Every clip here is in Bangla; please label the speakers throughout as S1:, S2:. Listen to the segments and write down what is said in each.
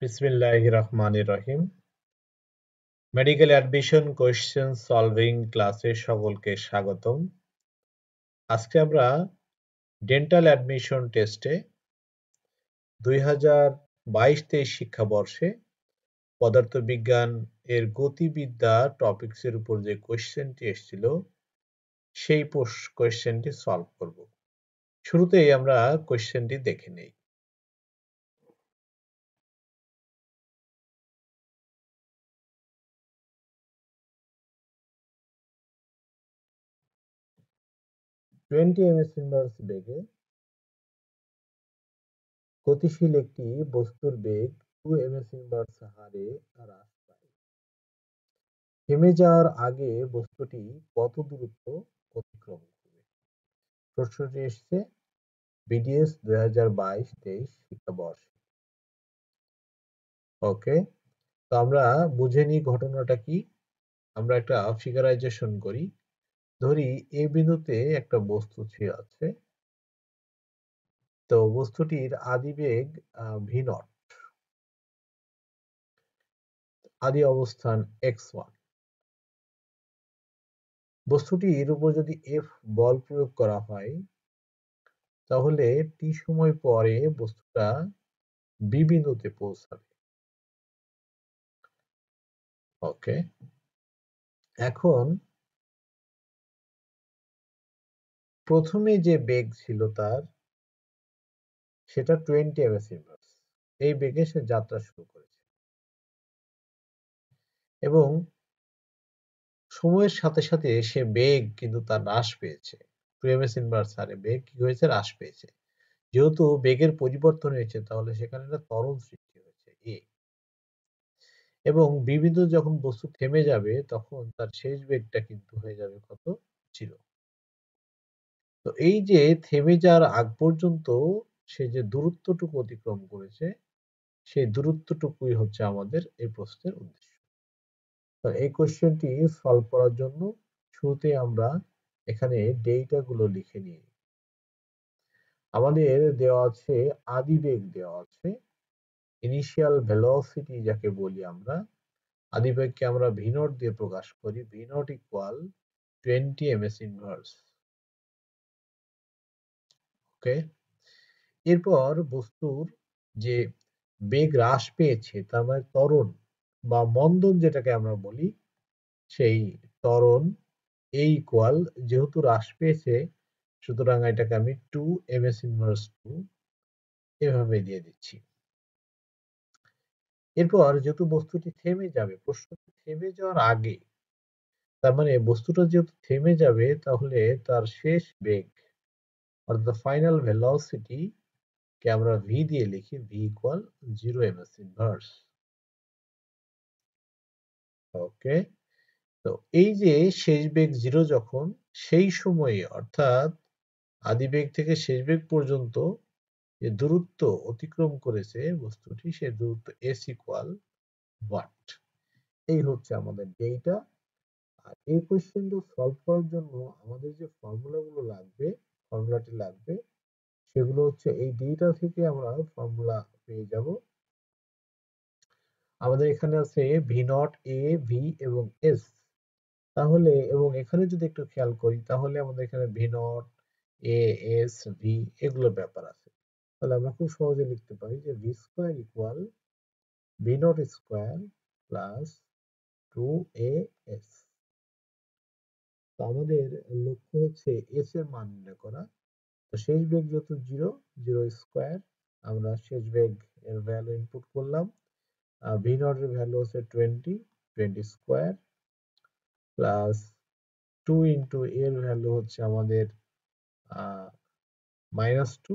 S1: বিসমিল্লাহির রহমানির রহিম। মেডিকেল অ্যাডমিশন কোয়েশ্চেন সলভিং ক্লাসে সকলকে স্বাগতম। আজকে আমরা ডেন্টাল অ্যাডমিশন টেস্টে 2022-23 শিক্ষাবর্ষে পদার্থবিজ্ঞান এর গতিবিদ্যা টপিকসের উপর যে কোয়েশ্চেনটি এসেছিল সেই কোয়েশ্চেনটি সলভ করব। শুরুতেই আমরা কোয়েশ্চেনটি দেখে নেই। টোয়েন্টি ms ইনভার্স বেগে গতিশীল একটি বস্তুর বেগ 2 ms ইনভার্স হারে হ্রাস পায়। থেমে যাওয়ার আগে বস্তুটি কত দূরত্ব অতিক্রম করবে? প্রশ্নটি এসছে বিডিএস 2022-23 শিক্ষাবর্ষে। ওকে, তো আমরা বুঝে নিই ঘটনাটা কি। আমরা একটা ফিগারাইজেশন করি। ধরি এ বিন্দুতে একটা বস্তু আছে। তো বস্তুটির আদিবেগ ভি নট, আদি অবস্থান x1। বস্তুটির উপর যদি এফ বল প্রয়োগ করা হয় তাহলে টি সময় পরে বস্তুটা বি বিন্দুতে পৌঁছাবে। ওকে, এখন প্রথমে যে বেগ ছিল তার সেটা 20 ms ইনভার্স। এই বেগে সে যাত্রা শুরু করেছে এবং সময়ের সাথে সাথে সে বেগ কিন্তু তার হ্রাস পেয়েছে। 2 ms ইনভার্স হারে বেগ কি হয়েছে? হ্রাস পেয়েছে। যেহেতু বেগের পরিবর্তন হয়েছে তাহলে সেখানে একটা ত্বরণ সৃষ্টি হয়েছে এ, এবং বি বিন্দু যখন বস্তু থেমে যাবে তখন তার শেষ বেগটা কিন্তু হয়ে যাবে কত? 0। তো এই যে থেমে যাওয়ার আগ পর্যন্ত সে যে দূরত্বটুকু অতিক্রম করেছে সেই দূরত্বটুকুই হচ্ছে আমাদের এই প্রশ্নের উদ্দেশ্য। তো এই কোশ্চেনটি সলভ করার জন্য শুরুতে আমরা এখানে ডেটা গুলো লিখে নিই। আমাদের দেওয়া আছে আদিবেগ, দেওয়া আছে ইনিশিয়াল ভেলোসিটি যাকে বলি আমরা। আদিবেগকে আমরা ভি নট দিয়ে প্রকাশ করি। V nought equal 20 ms inverse. Okay, এরপর বস্তুর যে বেগ হ্রাস পেয়েছে তার মানে ত্বরণ বা মন্দন যেটাকে আমরা বলি, সেই ত্বরণ এ ইকুয়াল, যেহেতু হ্রাস পেয়েছে সুতরাং এটাকে আমি 2 ms ইনভার্স 2 এভাবে দিয়ে দিচ্ছি। এরপর যেহেতু বস্তুটি থেমে যাবে, প্রশ্নটি থেমে যাওয়ার আগে, তার মানে বস্তুটা যেহেতু থেমে যাবে তাহলে তার শেষ বেগ অর্থাৎ ফাইনাল ভেলোসিটি কে আমরা ভি দিয়ে লিখি। V equal 0 ms inverse. Okay, তো এই যে শেষ বেগ 0 যখন, সেই সময়ে অর্থাৎ আদিবেগ থেকে শেষ বেগ পর্যন্ত যে দূরত্ব অতিক্রম করেছে বস্তুটি, সেই দূরত্ব এস ইকুয়াল ওয়াট। এই হচ্ছে আমাদের ডেটা। আর এই কোশ্চেনটা সলভ করার জন্য আমাদের যে ফর্মুলাগুলো লাগবে, ফর্মুলাটি লাগবে সেগুলো হচ্ছে এই ডেটা থেকে আমরা ফর্মুলা পেয়ে যাব। আমাদের এখানে আছে ভি নট, এ, ভি এবং এস। তাহলে এবং এখানে যদি একটু খেয়াল করি তাহলে আমাদের এখানে ভি নট, এ, এস, ভি এগুলোর ব্যাপার আছে। তাহলে আমরা খুব সহজে লিখতে পারি যে V square equal V naught square plus 2 S. তো আমাদের লক্ষ্য হচ্ছে এস এর মান নির্ণয় করা। তো শেষ বেগ যেহেতু 0, 0 স্কোয়ার, আমরা শেষ বেগ এর ভ্যালু ইনপুট করলাম। ভি নট এর ভ্যালু হচ্ছে 20, 20 স্কোয়ার প্লাস 2 ইন্টু এর ভ্যালু হচ্ছে আমাদের -2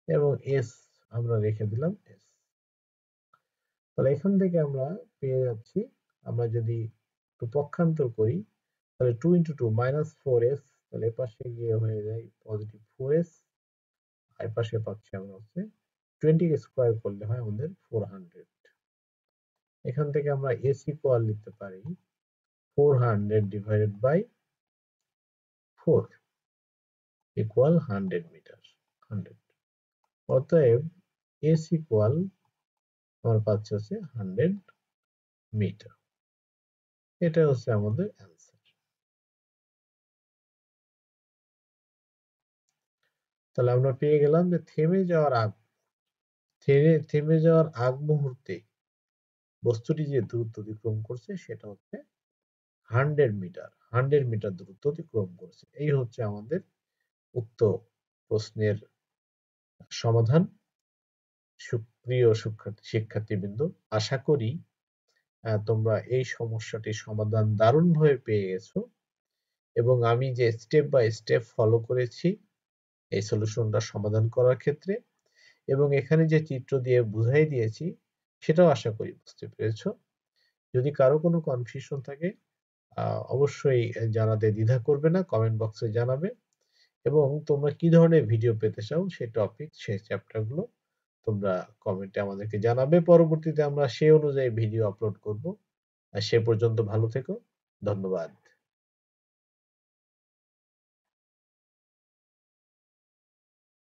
S1: এবং এস আমরা রেখে দিলাম এস। তাহলে এখান থেকে আমরা পেয়ে যাচ্ছি, আমরা যদি একটু পক্ষান্তর করি তাহলে 2 ইন্টু 2 -4s, তাহলে এপাশে গিয়ে হয়ে যায় পজিটিভ 4s, আর এপাশে পাচ্ছি আমরা হচ্ছে 20 কে স্কোয়ার করলে হয় আমাদের 400। এখান থেকে আমরা এস ইকুয়াল লিখতে পারি 400 ডিভাইডেড বাই 4 ইকুয়াল 100 মিটার, 100। অতএব এস ইকুয়াল আমরা পাচ্ছি হচ্ছে 100 মিটার। এটা হচ্ছে আমাদের অ্যান্সার। তাহলে আমরা পেয়ে গেলাম যে থেমে যাওয়ার আগ মুহূর্তে বস্তুটি যে দূরত্ব অতিক্রম করছে সেটা হচ্ছে 100 মিটার দূরত্ব অতিক্রম করছে। এই হচ্ছে আমাদের উক্ত প্রশ্নের সমাধান। সুপ্রিয় শিক্ষার্থীবৃন্দ, আশা করি তোমরা এই সমস্যাটির সমাধান দারুণভাবে পেয়ে গেছো এবং আমি যে স্টেপ বাই স্টেপ ফলো করেছি এই সলিউশনটা সমাধান করার ক্ষেত্রে এবং এখানে যে চিত্র দিয়ে বুঝাই দিয়েছি সেটাও আশা করি বুঝতে পেরেছো। যদি কারো কোনো কনফিউশন থাকে অবশ্যই জানাতে দ্বিধা করবে না, কমেন্ট বক্সে জানাবে এবং তোমরা কি ধরনের ভিডিও পেতে চাও সেই টপিক সেই চ্যাপ্টারগুলো তোমরা কমেন্টে আমাদেরকে জানাবে। পরবর্তীতে আমরা সেই অনুযায়ী ভিডিও আপলোড করব। সে পর্যন্ত ভালো থেকো। ধন্যবাদ।